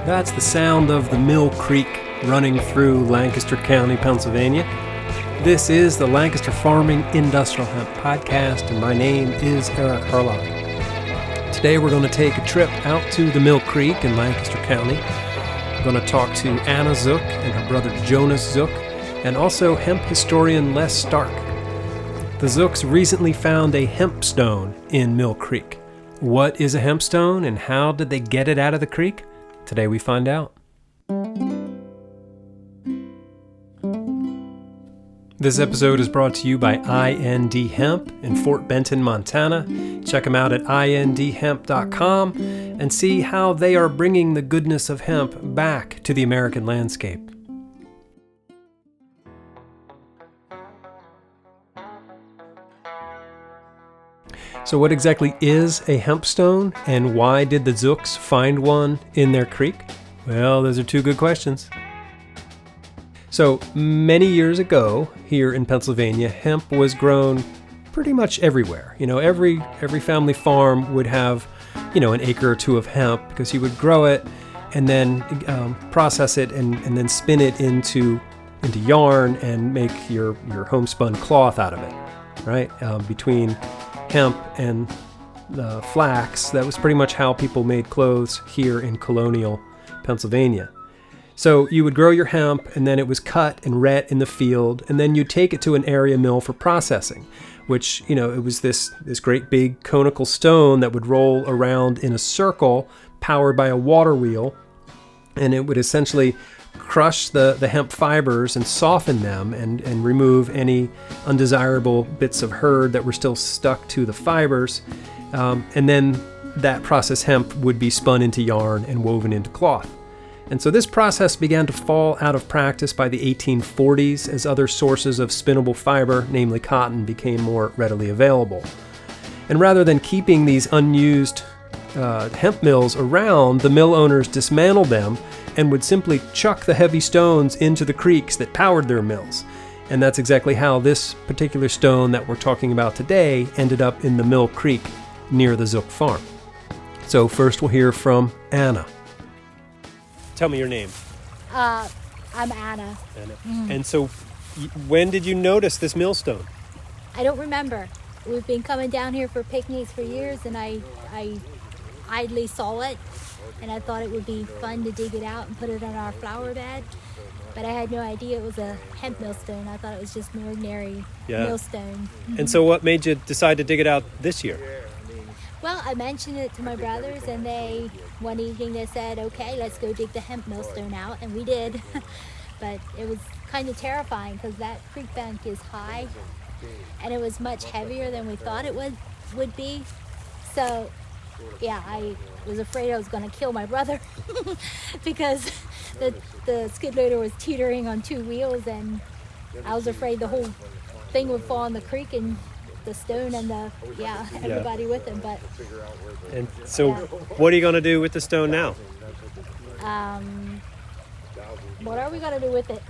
That's the sound of the Mill Creek running through Lancaster County, Pennsylvania. This is the Lancaster Farming Industrial Hemp Podcast, and my name is Eric Harlock. Today we're going to take a trip out to the Mill Creek in Lancaster County. We're going to talk to Anna Zook and her brother Jonas Zook, and also hemp historian Les Stark. The Zooks recently found a hempstone in Mill Creek. What is a hempstone and how did they get it out of the creek? Today we find out. This episode is brought to you by IND Hemp in Fort Benton, Montana. Check them out at indhemp.com and see how they are bringing the goodness of hemp back to the American landscape. So what exactly is a hempstone, and why did the Zooks find one in their creek? Well, those are two good questions. So many years ago, here in Pennsylvania, hemp was grown pretty much everywhere. You know, every family farm would have, an acre or two of hemp, because you would grow it and then process it and then spin it into yarn and make your homespun cloth out of it, right? Between hemp and flax, that was pretty much how people made clothes here in colonial Pennsylvania. So you would grow your hemp, and then it was cut and ret in the field, and then you'd take it to an area mill for processing, which, it was this great big conical stone that would roll around in a circle powered by a water wheel, and it would essentially crush the hemp fibers and soften them and remove any undesirable bits of hurd that were still stuck to the fibers. And then that processed hemp would be spun into yarn and woven into cloth. And so this process began to fall out of practice by the 1840s as other sources of spinnable fiber, namely cotton, became more readily available. And rather than keeping these unused hemp mills around, the mill owners dismantled them and would simply chuck the heavy stones into the creeks that powered their mills. And that's exactly how this particular stone that we're talking about today ended up in the Mill Creek near the Zook farm. So first we'll hear from Anna. Tell me your name. I'm Anna. Anna. And so when did you notice this millstone? I don't remember. We've been coming down here for picnics for years, and I idly saw it, and I thought it would be fun to dig it out and put it on our flower bed. But I had no idea it was a hemp millstone. I thought it was just an ordinary millstone. And so what made you decide to dig it out this year? Well, I mentioned it to my brothers, and one evening they said, okay, let's go dig the hemp millstone out, and we did. But it was kind of terrifying because that creek bank is high, and it was much heavier than we thought it would be. So, yeah, I was afraid I was going to kill my brother because the skid loader was teetering on two wheels, and I was afraid the whole thing would fall in the creek and the stone and everybody with him. But and so, what are you going to do with the stone now? What are we going to do with it?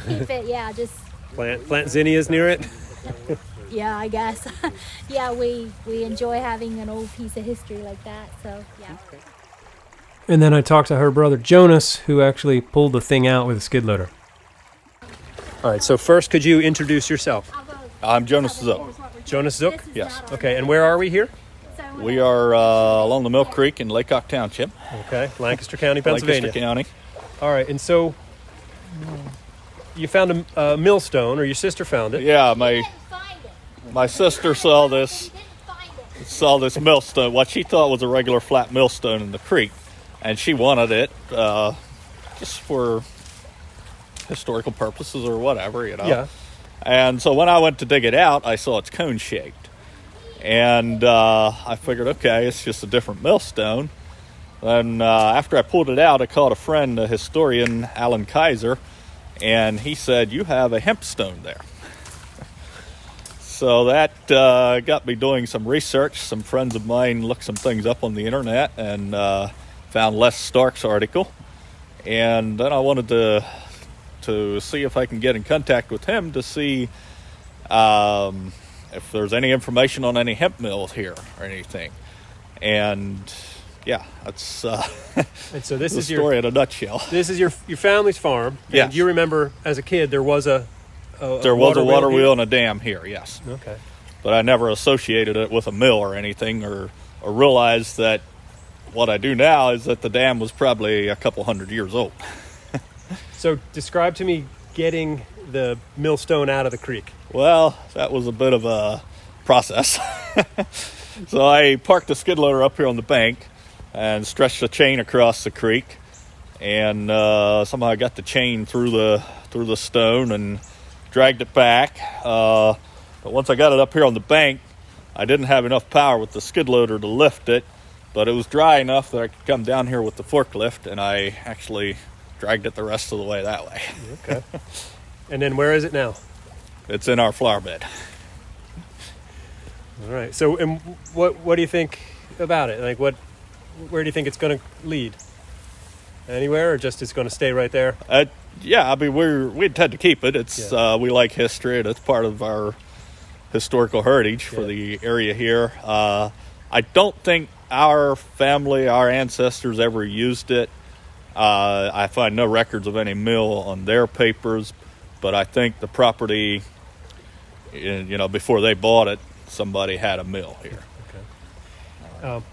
Keep it, just plant zinnias near it. Yeah, I guess. Yeah, we enjoy having an old piece of history like that. So yeah. And then I talked to her brother Jonas, who actually pulled the thing out with a skid loader. All right. So first, could you introduce yourself? I'm Jonas Zook. Jonas Zook? Yes. Okay, and where are we here? We are along the Mill Creek in Leacock Township. Okay, Lancaster County, Pennsylvania. Lancaster County. All right, and so you found a millstone, or your sister found it. Yeah, my sister saw this millstone, what she thought was a regular flat millstone in the creek, and she wanted it just for historical purposes or whatever, Yeah. And so when I went to dig it out, I saw it's cone-shaped. And I figured, okay, it's just a different millstone. Then after I pulled it out, I called a friend, a historian, Alan Kaiser, and he said, you have a hempstone there. So that got me doing some research. Some friends of mine looked some things up on the internet and found Les Stark's article. And then I wanted to see if I can get in contact with him to see if there's any information on any hemp mills here or anything. And yeah, that's And so this the is story in a nutshell. This is your family's farm. Yes. And you remember as a kid there was a There was a water here? wheel and a dam here, yes. Okay. But I never associated it with a mill or anything, or realized that what I do now is that the dam was probably a couple hundred years old. So describe to me getting the millstone out of the creek. Well, that was a bit of a process. So I parked the skid loader up here on the bank and stretched the chain across the creek, and somehow I got the chain through the stone and dragged it back. But once I got it up here on the bank, I didn't have enough power with the skid loader to lift it, but it was dry enough that I could come down here with the forklift, and I actually dragged it the rest of the way that way. Okay. And then where is it now? It's in our flower bed. All right. So, and what do you think about it? Like, where do you think it's going to lead? Anywhere, or just it's going to stay right there? Yeah, I mean, we intend to keep it. It's we like history, and it's part of our historical heritage for the area here. I don't think our family, our ancestors ever used it. I find no records of any mill on their papers, but I think the property, before they bought it, somebody had a mill here. Okay.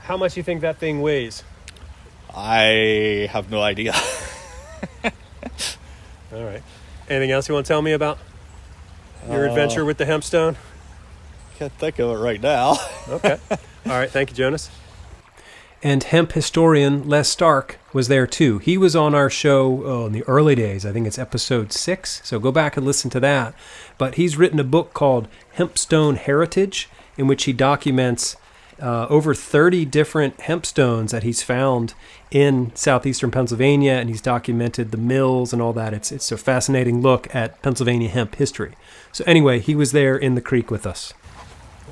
How much do you think that thing weighs? I have no idea. All right. Anything else you want to tell me about your adventure with the Hempstone? Can't think of it right now. Okay. All right. Thank you, Jonas. And hemp historian Les Stark was there too. He was on our show in the early days. I think it's episode 6. So go back and listen to that. But he's written a book called Hempstone Heritage, in which he documents over 30 different hempstones that he's found in southeastern Pennsylvania, and he's documented the mills and all that. It's a fascinating look at Pennsylvania hemp history. So anyway, he was there in the creek with us.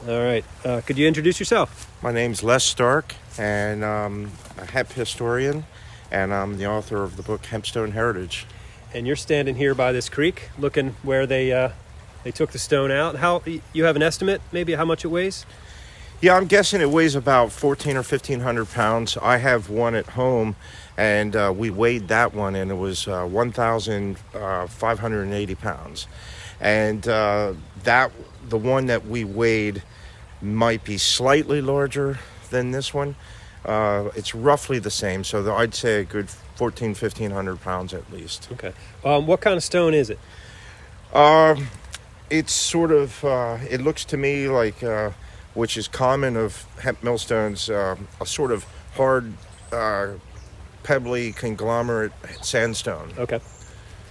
All right. Could you introduce yourself? My name's Les Stark, and I'm a hemp historian, and I'm the author of the book Hempstone Heritage. And you're standing here by this creek, looking where they took the stone out. How you have an estimate, maybe how much it weighs? Yeah, I'm guessing it weighs about 1,400 or 1,500 pounds. I have one at home, and we weighed that one, and it was 1,580 pounds. And the one that we weighed might be slightly larger than this one. It's roughly the same, so I'd say a good 1,500 pounds at least. Okay. What kind of stone is it? It's sort of, it looks to me like, which is common of hemp millstones, a sort of hard, pebbly conglomerate sandstone. Okay.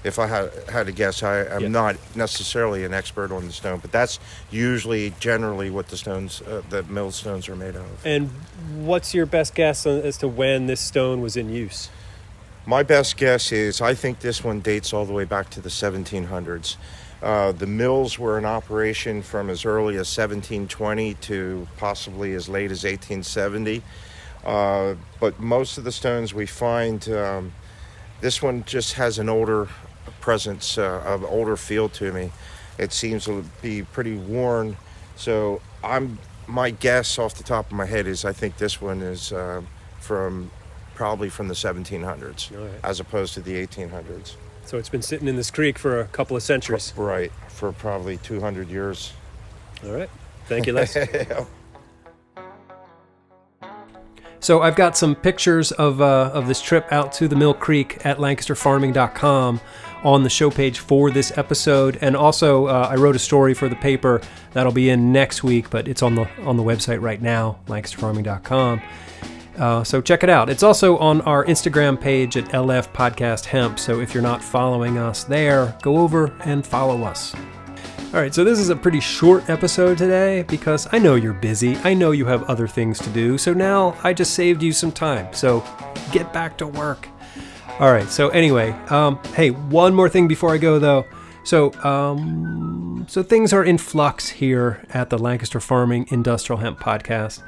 If I had to guess, I'm not necessarily an expert on the stone, but that's usually generally what the millstones are made of. And what's your best guess as to when this stone was in use? My best guess is I think this one dates all the way back to the 1700s. The mills were in operation from as early as 1720 to possibly as late as 1870. But most of the stones we find, this one just has an older presence, an older feel to me. It seems to be pretty worn. So my guess off the top of my head is I think this one is probably from the 1700s, as opposed to the 1800s. So it's been sitting in this creek for a couple of centuries. Right, for probably 200 years. All right. Thank you, Les. So I've got some pictures of this trip out to the Mill Creek at lancasterfarming.com on the show page for this episode. And also I wrote a story for the paper that'll be in next week, but it's on the website right now, lancasterfarming.com. So check it out. It's also on our Instagram page at LF Podcast Hemp. So if you're not following us there, go over and follow us. All right, so this is a pretty short episode today because I know you're busy. I know you have other things to do. So now I just saved you some time. So get back to work. All right, so anyway, hey, one more thing before I go though. So things are in flux here at the Lancaster Farming Industrial Hemp Podcast.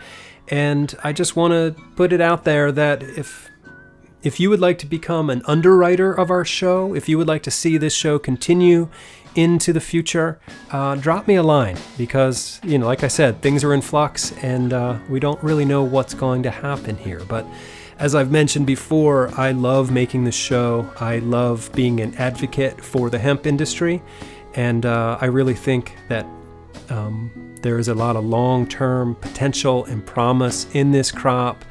And I just want to put it out there that if you would like to become an underwriter of our show, if you would like to see this show continue, into the future, drop me a line because, like I said, things are in flux and we don't really know what's going to happen here. But as I've mentioned before, I love making this show. I love being an advocate for the hemp industry, and I really think that there is a lot of long-term potential and promise in this crop.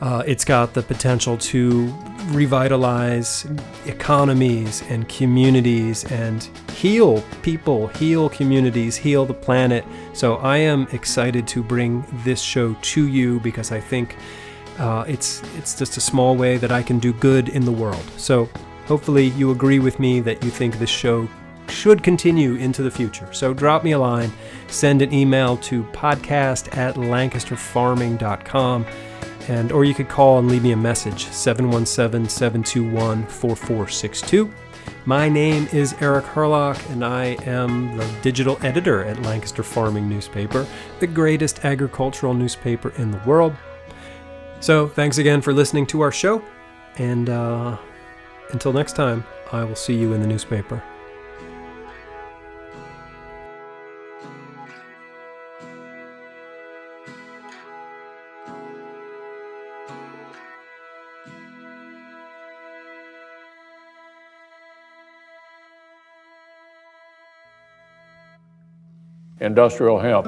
It's got the potential to revitalize economies and communities and heal people, heal communities, heal the planet. So I am excited to bring this show to you because I think it's just a small way that I can do good in the world. So hopefully you agree with me that you think this show should continue into the future. So drop me a line, send an email to podcast@lancasterfarming.com, or you could call and leave me a message, 717-721-4462. My name is Eric Herlock, and I am the digital editor at Lancaster Farming Newspaper, the greatest agricultural newspaper in the world. So thanks again for listening to our show, and until next time, I will see you in the newspaper. Industrial hemp.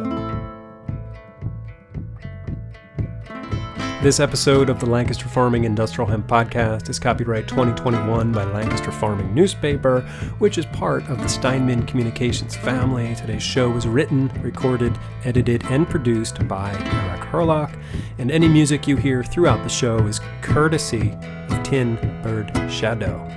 This episode of the Lancaster Farming Industrial Hemp Podcast is copyright 2021 by Lancaster Farming Newspaper, which is part of the Steinman Communications family. Today's show was written, recorded, edited, and produced by Eric Herlock, and any music you hear throughout the show is courtesy of Tin Bird Shadow.